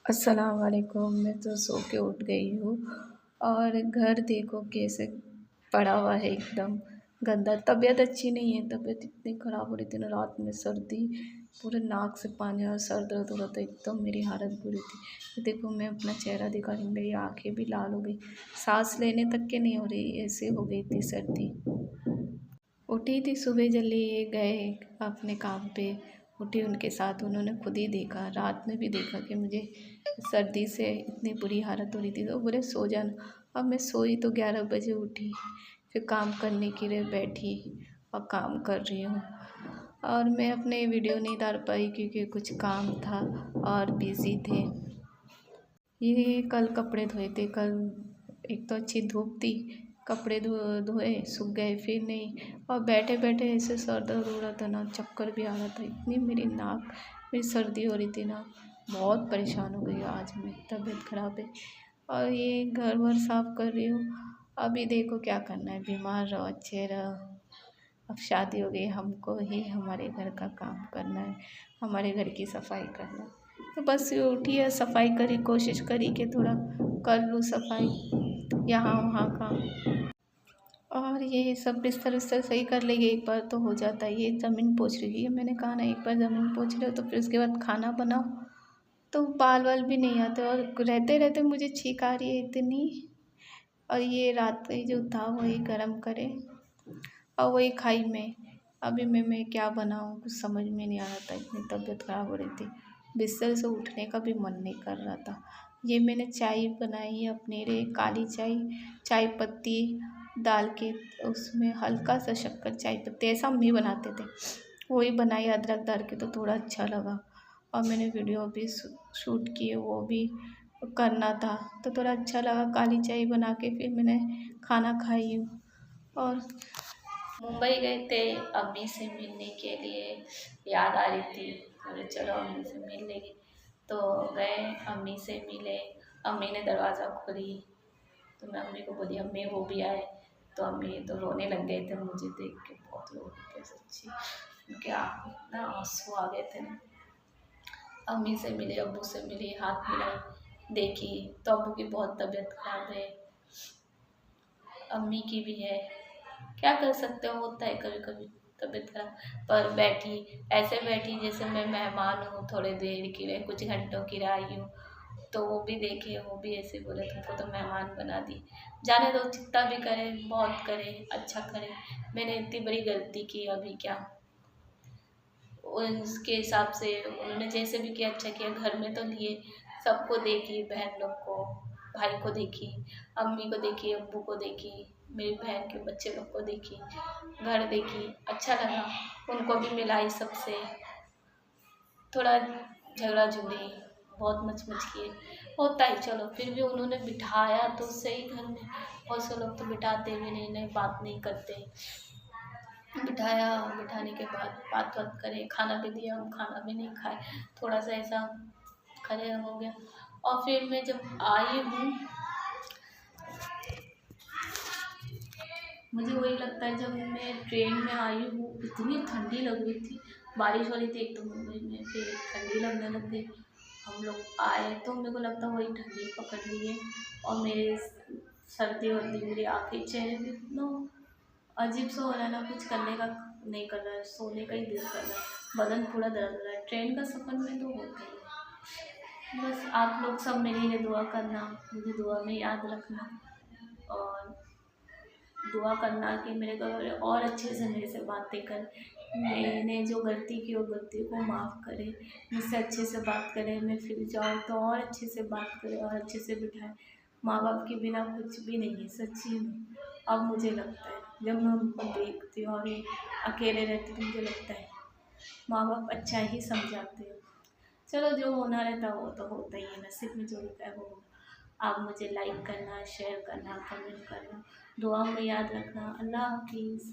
अस्सलाम वालेकुम। मैं तो सो के उठ गई हूँ और घर देखो कैसे पड़ा हुआ है, एकदम गंदा। तबीयत अच्छी नहीं है, तबीयत इतनी ख़राब हो रही थी ना, रात में सर्दी, पूरे नाक से पानी और सर दर्द हो रहा था, एकदम मेरी हालत बुरी थी। ये देखो मैं अपना चेहरा दिखा रही हूँ, मेरी आँखें भी लाल हो गई, सांस लेने तक के नहीं हो रही, ऐसे हो गई थी सर्दी। उठी थी सुबह जल्दी, ये गए अपने काम पे, उठी उनके साथ, उन्होंने खुद ही देखा, रात में भी देखा कि मुझे सर्दी से इतनी बुरी हालत हो रही थी, तो बोले सो जाना। अब मैं सोई तो 11 बजे उठी, फिर काम करने के लिए बैठी और काम कर रही हूँ। और मैं अपने वीडियो नहीं डाल पाई क्योंकि कुछ काम था और बिज़ी थे। ये कल कपड़े धोए थे, कल एक तो अच्छी धूप थी, कपड़े धोए सूख गए, फिर नहीं, और बैठे बैठे ऐसे सर दर्द हो रहा था ना, चक्कर भी आ रहा था, इतनी मेरी नाक मेरी सर्दी हो रही थी ना, बहुत परेशान हो गई आज मैं, तबीयत ख़राब है। और ये घर वर साफ़ कर रही हूँ। अभी देखो क्या करना है, बीमार रहो अच्छे रहो। अब शादी हो गई, हमको ही हमारे घर का काम करना है, हमारे घर की सफाई करना है। तो बस ये उठी है, सफाई करी, कोशिश करी कि थोड़ा कर लूँ सफाई यहाँ वहाँ का। और ये सब बिस्तर विस्तर सही कर लेंगे एक बार तो हो जाता है। ये ज़मीन पोंछ रही है, मैंने कहा ना एक बार ज़मीन पोंछ रहे हो तो फिर उसके बाद खाना बनाओ, तो बाल वाल भी नहीं आते, और रहते रहते मुझे छींक आ रही है इतनी। और ये रात का ही जो था वही गरम करे और वही खाई मैं। अभी मैं क्या बनाऊँ, कुछ समझ में नहीं आ रहा था, इतनी तबीयत ख़राब हो रही थी, बिस्तर से उठने का भी मन नहीं कर रहा था। ये मैंने चाय बनाई अपने लिए, काली चाय, चाय पत्ती डाल के, उसमें हल्का सा शक्कर, चाय पत्ती, ऐसा अम्मी बनाते थे, वही बनाई अदरक डाल के, तो थोड़ा अच्छा लगा। और मैंने वीडियो भी शूट किए, वो भी करना था, तो थोड़ा अच्छा लगा। काली चाय बना के फिर मैंने खाना खाई हूँ। और मुंबई गए थे अम्मी से मिलने के लिए, याद आ रही थी, बोले चलो अम्मी से मिल लेंगे, तो गए, अम्मी से मिले। अम्मी ने दरवाज़ा खोली तो मैं अम्मी को बोली अम्मी वो भी आए, तो अम्मी तो रोने लग गए थे, मुझे देख के बहुत रो रहे थे सच्ची, उनके आँख में इतना आंसू आ गए थे ना। अम्मी से मिले, अब्बू से मिली, हाथ मिलाई, देखी तो अब्बू की बहुत तबीयत खराब है, अम्मी की भी है, क्या कर सकते हो, होता है कभी कभी तबीयत खराब। पर बैठी, ऐसे बैठी जैसे मैं मेहमान हूँ, थोड़े देर के लिए, कुछ घंटों की आई हूँ। तो वो भी देखे, वो भी ऐसे बोले तुमको तो मेहमान बना दी, जाने दो, जितना भी करे बहुत करे, अच्छा करे, मैंने इतनी बड़ी गलती की, अभी क्या, उसके हिसाब से उन्होंने जैसे भी किया अच्छा किया। घर में तो लिए, सबको देखी, बहन लोग को, भाई को देखी, अम्मी को देखी, अब्बू को देखी, मेरी बहन के बच्चे लोग को देखी, घर देखी, अच्छा लगा, उनको भी मिलाई सबसे, थोड़ा झगड़ा झूड़ी, बहुत मच किए, होता है चलो, फिर भी उन्होंने बिठाया तो सही घर में, बहुत से लोग तो बिठाते भी नहीं, नहीं बात नहीं करते। बिठाया, बिठाने के बाद बात बात करे, खाना भी दिया, हम खाना भी नहीं खाए, थोड़ा सा ऐसा खड़े हो गया। और फिर मैं जब आई हूँ, मुझे वही लगता है जब मैं ट्रेन में आई हूँ, इतनी ठंडी लग रही थी, बारिश हो रही थी एक तो मुंबई में, फिर ठंडी लगने लग गई। हम लोग आए तो मेरे को लगता वही ठंडी पकड़ ली है, और मेरे सर्दी वर्दी, मेरी आँखें, चेहरे भी इतना अजीब सा हो रहा है ना, कुछ करने का नहीं कर रहा है, सोने का ही दिल कर रहा है, बदन पूरा दर्द हो रहा है। ट्रेन का सफ़र में तो होता ही है। बस आप लोग सब मेरे लिए दुआ करना, मुझे दुआ में याद रखना, और दुआ करना कि मेरे घर और अच्छे से मेरे से बातें कर, मैंने जो गलती की वो गलती को माफ़ करे, मुझसे अच्छे से बात करे, मैं फिर जाऊँ तो और अच्छे से बात करे और अच्छे से बिठाए। माँ बाप के बिना कुछ भी नहीं है सच्ची में। अब मुझे लगता है जब मैं उनको देखती हूँ और ये अकेले रहते तो मुझे लगता है माँ बाप अच्छा ही समझाते हैं। चलो जो होना रहता है वो तो होता ही है, नसीब में जो लिखा है वो होगा। आप मुझे लाइक करना, शेयर करना, कमेंट करना, दुआ में याद रखना। अल्लाह हाफिज़।